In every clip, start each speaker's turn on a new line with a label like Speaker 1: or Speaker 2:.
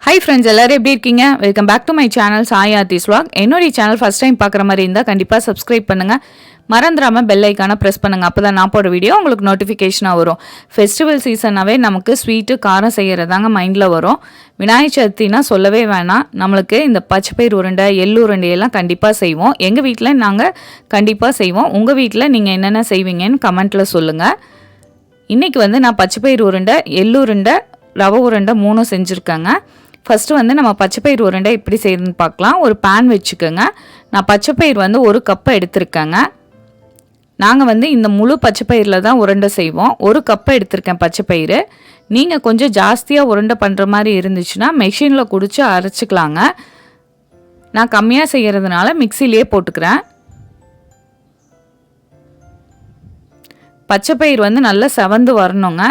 Speaker 1: Hi friends, எல்லாரும் எப்படி இருக்கீங்க? Welcome back to my channel Sai Aarthi's vlog. என்னோட சேனல் ஃபர்ஸ்ட் டைம் பார்க்குற மாதிரி இருந்தால் கண்டிப்பாக சப்ஸ்கிரைப் பண்ணுங்கள். மறந்துடாம பெல் ஐக்கானை ப்ரெஸ் பண்ணுங்கள். அப்போ தான் நான் போட வீடியோ உங்களுக்கு நோட்டிஃபிகேஷனாக வரும். ஃபெஸ்டிவல் சீசனாகவே நமக்கு ஸ்வீட்டு காரம் செய்கிறதாங்க மைண்டில் வரும். விநாயகர் சதுர்த்தினா சொல்லவே வேணாம். நம்மளுக்கு இந்த பச்சைப்பயிர் உருண்டை எள்ளு உருண்டையெல்லாம் கண்டிப்பாக செய்வோம். எங்கள் வீட்டில் நாங்கள் கண்டிப்பாக செய்வோம். உங்கள் வீட்டில் நீங்கள் என்னென்ன செய்வீங்கன்னு கமெண்ட்டில் சொல்லுங்கள். இன்றைக்கி வந்து நான் பச்சைப்பயிர் உருண்டை எள்ளு உருண்டை ரவை உருண்டை 3 செஞ்சுருக்கேங்க. ஃபஸ்ட்டு வந்து நம்ம பச்சைப்பயிர் உருண்டை எப்படி செய்யறதுன்னு பார்க்கலாம். ஒரு பேன் வச்சுக்கோங்க. நான் பச்சைப்பயிர் வந்து 1 கப்பு எடுத்திருக்கேங்க. நாங்கள் வந்து இந்த முழு பச்சைப்பயிரில் தான் உருண்டை செய்வோம். 1 கப்பு எடுத்திருக்கேன் பச்சைப்பயிறு. நீங்கள் கொஞ்சம் ஜாஸ்தியாக உருண்டை பண்ணுற மாதிரி இருந்துச்சுன்னா மெஷினில் குடிச்சு அரைச்சிக்கலாங்க. நான் கம்மியாக செய்கிறதுனால மிக்சிலேயே போட்டுக்கிறேன். பச்சைப்பயிர் வந்து நல்லா செவந்து வரணுங்க.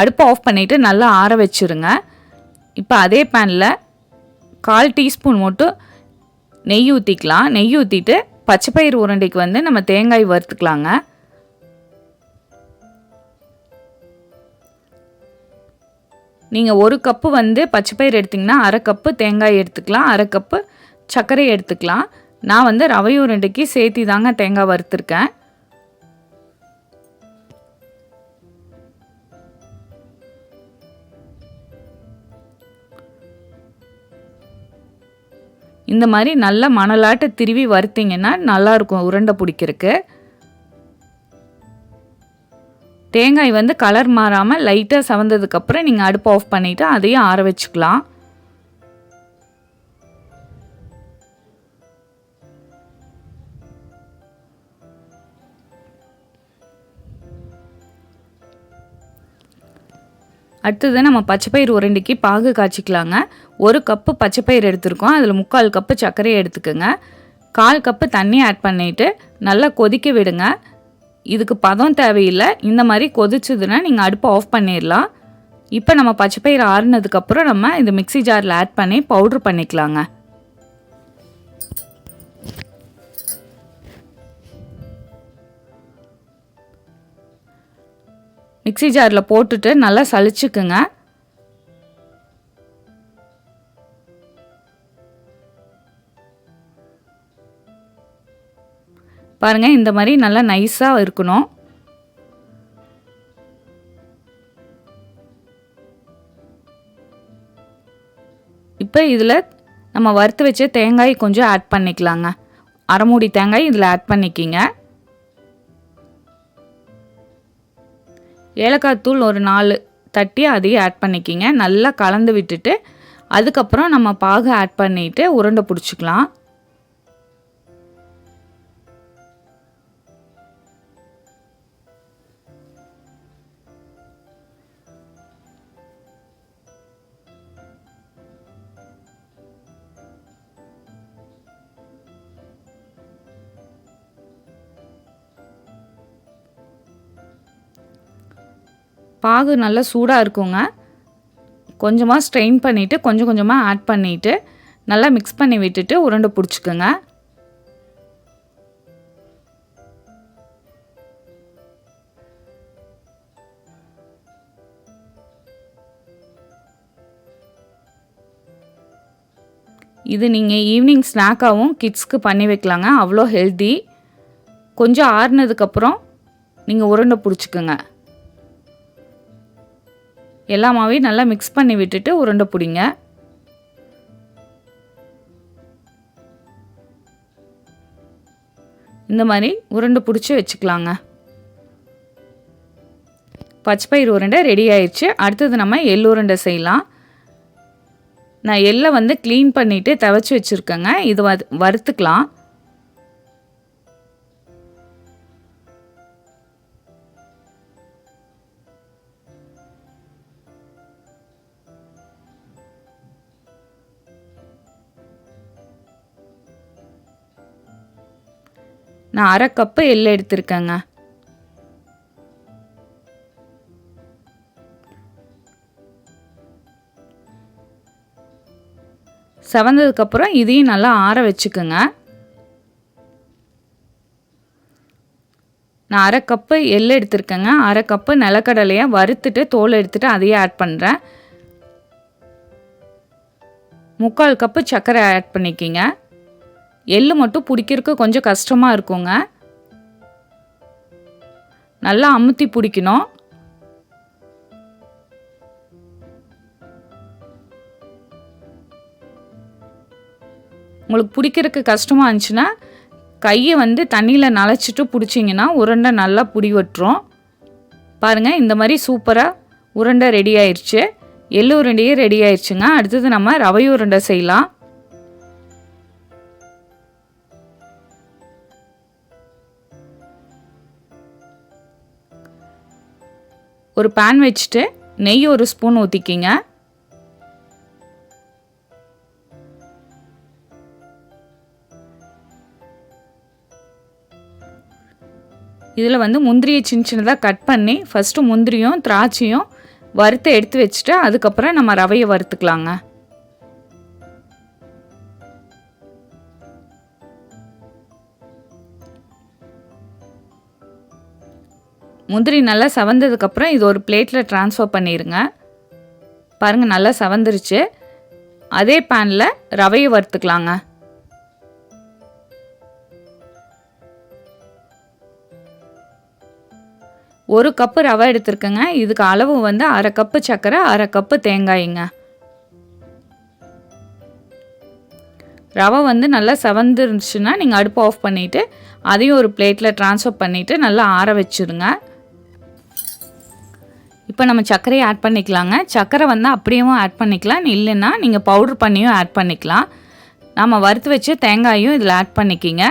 Speaker 1: அடுப்பை ஆஃப் பண்ணிவிட்டு நல்லா ஆற வச்சுருங்க. இப்போ அதே பேனில் 1/4 டீஸ்பூன் மட்டும் நெய் ஊற்றிக்கலாம். நெய் ஊற்றிட்டு பச்சைப்பயிறு உருண்டைக்கு வந்து நம்ம தேங்காய் வறுத்துக்கலாங்க. நீங்கள் 1 கப்பு வந்து பச்சைப்பயிறு எடுத்திங்கன்னா 1/2 கப்பு தேங்காய் எடுத்துக்கலாம், 1/2 கப்பு சர்க்கரை எடுத்துக்கலாம். நான் வந்து ரவை உருண்டைக்கு சேர்த்தி தாங்க தேங்காய் வறுத்துருக்கேன். இந்த மாதிரி நல்லா மணலாட்ட திருவி வறுத்திங்கன்னா நல்லாயிருக்கும் உருண்டை பிடிக்கிறதுக்கு. தேங்காய் வந்து கலர் மாறாமல் லைட்டாக செவந்ததுக்கப்புறம் நீங்கள் அடுப்பு ஆஃப் பண்ணிவிட்டு அதையும் ஆற வச்சுக்கலாம். அடுத்தது நம்ம பச்சைப்பயிறு உருண்டைக்கு பாகு காய்ச்சிக்கலாங்க. 1 கப்பு பச்சைப்பயிறு எடுத்துருக்கோம். அதில் 3/4 கப்பு சர்க்கரையை எடுத்துக்கோங்க. 1/4 கப்பு தண்ணி ஆட் பண்ணிவிட்டு நல்லா கொதிக்க விடுங்க. இதுக்கு பதம் தேவையில்லை. இந்த மாதிரி கொதிச்சதுன்னா நீங்கள் அடுப்பை ஆஃப் பண்ணிடலாம். இப்போ நம்ம பச்சைப்பயிறு ஆறுனதுக்கப்புறம் நம்ம இந்த மிக்ஸி ஜாரில் ஆட் பண்ணி பவுட்ரு பண்ணிக்கலாங்க. மிக்ஸி ஜாரில் போட்டுட்டு நல்லா சலிச்சுக்குங்க. பாருங்கள், இந்த மாதிரி நல்லா நைஸாக இருக்கணும். இப்போ இதில் நம்ம வறுத்து வச்ச தேங்காய் கொஞ்சம் ஆட் பண்ணிக்கலாங்க. 1/2 மூடி தேங்காய் இதில் ஆட் பண்ணிக்கிங்க. ஏலக்காய் தூள் ஒரு 4 தட்டி அதையும் ஆட் பண்ணிக்கிங்க. நல்லா கலந்து விட்டுட்டு அதுக்கப்புறம் நம்ம பாகு ஆட் பண்ணிவிட்டு உருண்டை பிடிச்சிக்கலாம். பாகு நல்லா சூடாக இருக்குங்க. கொஞ்சமாக ஸ்ட்ரெயின் பண்ணிவிட்டு கொஞ்சம் கொஞ்சமாக ஆட் பண்ணிவிட்டு நல்லா மிக்ஸ் பண்ணி விட்டுட்டு உருண்டை பிடிச்சிக்குங்க. இது நீங்கள் ஈவினிங் ஸ்நாக்காகவும் கிட்ஸ்க்கு பண்ணி வைக்கலாங்க. அவ்வளோ ஹெல்தி. கொஞ்சம் ஆறுனதுக்கப்புறம் நீங்கள் உருண்டை பிடிச்சிக்குங்க. எல்லாமாவே நல்லா மிக்ஸ் பண்ணி விட்டுட்டு உருண்டை பிடிங்க. இந்த மாதிரி உருண்டை பிடிச்சி வச்சுக்கலாங்க. பச்சைப்பயிறு உருண்டை ரெடி ஆயிடுச்சு. அடுத்தது நம்ம எள்ளு உருண்டை செய்யலாம். நான் எள்ளை வந்து க்ளீன் பண்ணிவிட்டு துவைச்சி வச்சுருக்கேங்க. இது வறுத்துக்கலாம். நான் 1/2 கப்பு எள்ளு எடுத்திருக்கேங்க. செவந்ததுக்கப்புறம் இதையும் நல்லா ஆற வச்சுக்கோங்க. நான் 1/2 கப்பு எள் எடுத்திருக்கேங்க. 1/2 கப்பு நிலக்கடலையை வறுத்துட்டு தோல் எடுத்துட்டு அதையே ஆட் பண்ணுறேன். 3/4 கப்பு சர்க்கரை ஆட் பண்ணிக்கிங்க. எள்ளு மட்டும் பிடிக்கிறதுக்கு கொஞ்சம் கஷ்டமாக இருக்குங்க. நல்லா அமுத்தி பிடிக்கணும். உங்களுக்கு பிடிக்கிறதுக்கு கஷ்டமாக இருந்துச்சுன்னா கையை வந்து தண்ணியில் நனைச்சிட்டு பிடிச்சிங்கன்னா உருண்டை நல்லா பிடி வட்டுரும். பாருங்கள், இந்த மாதிரி சூப்பராக உருண்டை ரெடி ஆயிடுச்சு. எள்ளு உருண்டையே ரெடி ஆயிடுச்சுங்க. அடுத்தது நம்ம ரவை உருண்டை செய்யலாம். ஒரு பேன் வச்சுட்டு நெய் 1 ஸ்பூன் ஊற்றிக்கிங்க. இதில் வந்து முந்திரியை சின்னதாக கட் பண்ணி ஃபஸ்ட்டு முந்திரியும் திராட்சையும் வறுத்து எடுத்து வச்சுட்டு அதுக்கப்புறம் நம்ம ரவையை வறுத்துக்கலாங்க. முந்திரி நல்லா செவந்ததுக்கப்புறம் இது ஒரு பிளேட்டில் ட்ரான்ஸ்ஃபர் பண்ணிடுங்க. பாருங்கள், நல்லா செவந்துருச்சு. அதே பேனில் ரவையை வறுத்துக்கலாங்க. ஒரு கப்பு ரவை எடுத்துருக்கேங்க. இதுக்கு அளவு வந்து 1/2 கப்பு சர்க்கரை, 1/2 கப்பு தேங்காய்ங்க. ரவை வந்து நல்லா செவந்துருந்துச்சுன்னா நீங்கள் அடுப்பு ஆஃப் பண்ணிவிட்டு அதையும் ஒரு பிளேட்டில் ட்ரான்ஸ்ஃபர் பண்ணிவிட்டு நல்லா ஆற வச்சுருங்க. இப்போ நம்ம சர்க்கரையை ஆட் பண்ணிக்கலாங்க. சர்க்கரை வந்து அப்படியேவும் ஆட் பண்ணிக்கலாம், இல்லைன்னா நீங்கள் பவுட்ரு பண்ணியும் ஆட் பண்ணிக்கலாம். நம்ம வறுத்து வச்சு தேங்காயும் இதில் ஆட் பண்ணிக்கிங்க.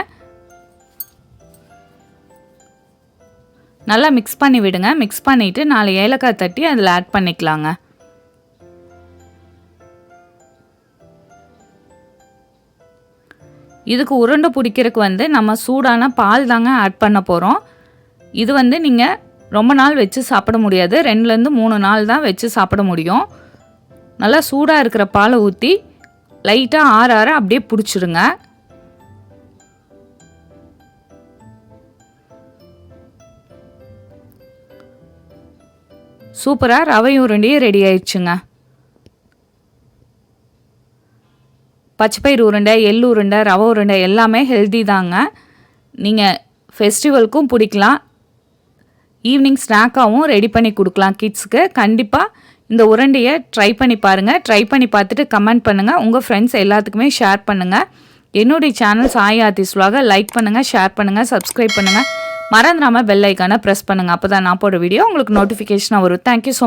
Speaker 1: நல்லா மிக்ஸ் பண்ணி விடுங்க. மிக்ஸ் பண்ணிவிட்டு 4 ஏலக்காய் தட்டி அதில் ஆட் பண்ணிக்கலாங்க. இதுக்கு உருண்டை பிடிக்கிறதுக்கு வந்து நம்ம சூடான பால் தாங்க ஆட் பண்ண போகிறோம். இது வந்து நீங்கள் ரொம்ப நாள் வச்சு சாப்பிட முடியாது. 2லேருந்து 3 நாள் தான் வச்சு சாப்பிட முடியும். நல்லா சூடாக இருக்கிற பாலை ஊற்றி லைட்டாக ஆற ஆற அப்படியே பிடிச்சிருங்க. சூப்பராக ரவை உருண்டையே ரெடி ஆயிடுச்சுங்க. பச்சைப்பயிறு உருண்டை, எள்ளு உருண்டை, ரவை உருண்டை எல்லாமே ஹெல்தி தாங்க. நீங்கள் ஃபெஸ்டிவலுக்கும் பிடிக்கலாம், ஈவினிங் ஸ்நாக்காகவும் ரெடி பண்ணி கொடுக்கலாம் கிட்ஸுக்கு. கண்டிப்பாக இந்த உருண்டையை ட்ரை பண்ணி பாருங்கள். ட்ரை பண்ணி பார்த்துட்டு கமெண்ட் பண்ணுங்கள். உங்கள் ஃப்ரெண்ட்ஸ் எல்லாத்துக்குமே ஷேர் பண்ணுங்கள். என்னுடைய channel Sai Aarthi's vlog like பண்ணுங்கள், ஷேர் பண்ணுங்கள், சப்ஸ்கிரைப் பண்ணுங்கள். மறந்துடாமல் பெல் ஐக்கானை ப்ரெஸ் பண்ணுங்கள். அப்போ தான் நான் போடுற வீடியோ உங்களுக்கு நோட்டிஃபிகேஷனாக வரும். Thank you so